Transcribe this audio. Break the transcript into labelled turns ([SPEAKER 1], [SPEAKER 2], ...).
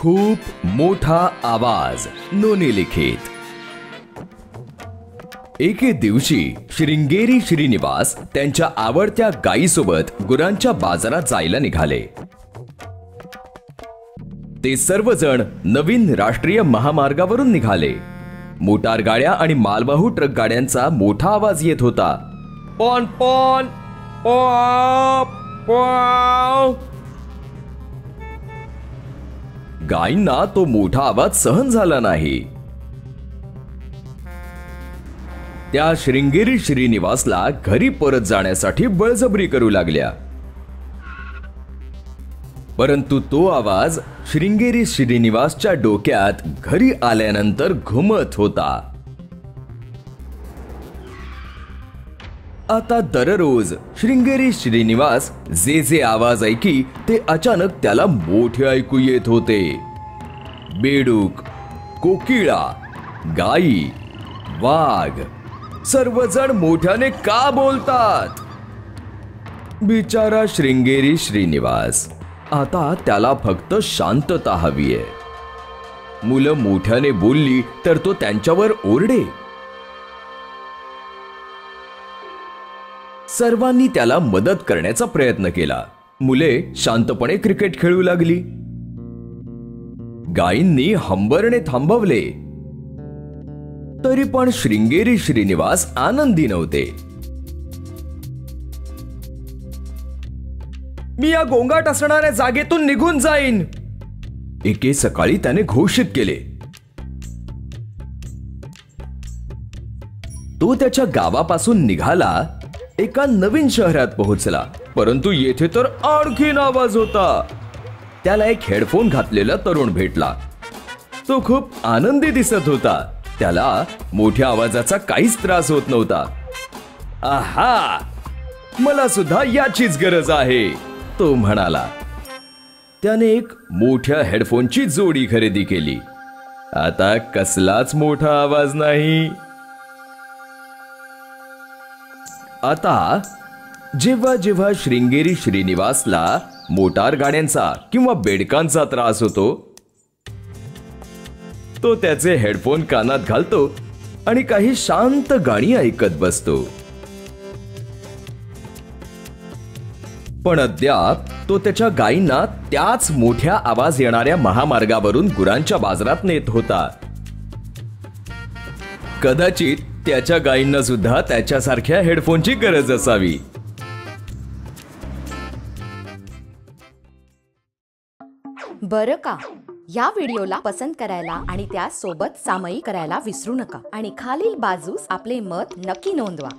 [SPEAKER 1] खूप मोठा आवाज नोनी लिखित। एके दिवशी श्रृंगेरी श्रीनिवास त्यांच्या आवडत्या गायीसोबत गुरांच्या बाजारात जायला निघाले। ते सर्वजण नवीन राष्ट्रीय महामार्गावरून निघाले। मोटार गाड्या आणि मालवाहू ट्रक गाड्यांचा मोठा आवाज येत होता। पॉन पॉन पॉप पॉव। गायींना तो मोठा आवाज सहन झाला नाही। त्या श्रृंगेरी श्रीनिवासला घरी परत जाण्यासाठी बळजबरी करू लागल्या, परंतु तो आवाज श्रृंगेरी श्रीनिवासच्या डोक्यात घरी आल्यानंतर घुमत होता। आता दररोज श्रृंगेरी श्रीनिवास जे जे आवाज ऐकी ते अचानक त्याला मोठे ऐकू येत होते। बेडूक, कोकिळा, गायी, वाघ सर्वजण मोठ्याने का बोलतात? बिचारा श्रृंगेरी श्रीनिवास। आता त्याला फक्त शांतता हवीये। मुलं मोठ्याने बोलली तर तो त्यांच्यावर ओरडे। सर्वांनी त्याला मदत करण्याचा प्रयत्न केला। मुले शांतपणे क्रिकेट खेळू लागली। गायींनी हंबरणे थांबवले, तरी पण श्रृंगेरी श्रीनिवास आनंदी नव्हते। मी या गोंगाट असणाऱ्या जागेतून निघून जाईन, एके सकाळी त्याने घोषित केले। तो त्याच्या गावापासून निघाला, एका नवीन शहरात पोहोचला, परंतु येथे तर आणखीन आवाज होता। त्याला एक हेडफोन घातलेला तरुण भेटला। तो खूप आनंदी दिसत होता। त्याला मोठ्या आवाजाचा काहीच त्रास होत नव्हता। आहा, मला सुद्धा याचीच गरज आहे, तो म्हणाला। त्याने एक मोठ्या हेडफोनची जोडी खरेदी केली। आता कसलाच मोठा आवाज नाही। आता जेव्हा जेव्हा श्रृंगेरी श्रीनिवासला मोटार गाड्यांचा किंवा बेडकांचा त्रास होतो, तो त्याचे हेडफोन कानात घालतो आणि काही शांत गाणी ऐकत बसतो। पण अद्याप तो त्याच्या गायींना त्याच मोठ्या आवाज येणाऱ्या महामार्गावरून गुरांच्या बाजारात नेत होता। कदाचित त्याच्या गायींना सुद्धा त्याच्यासारख्या हेडफोनची गरज असावी।
[SPEAKER 2] बरं का, या व्हिडिओला पसंत करायला आणि त्या सोबत सामायिक करायला विसरू नका आणि खालील बाजूस आपले मत नक्की नोंदवा।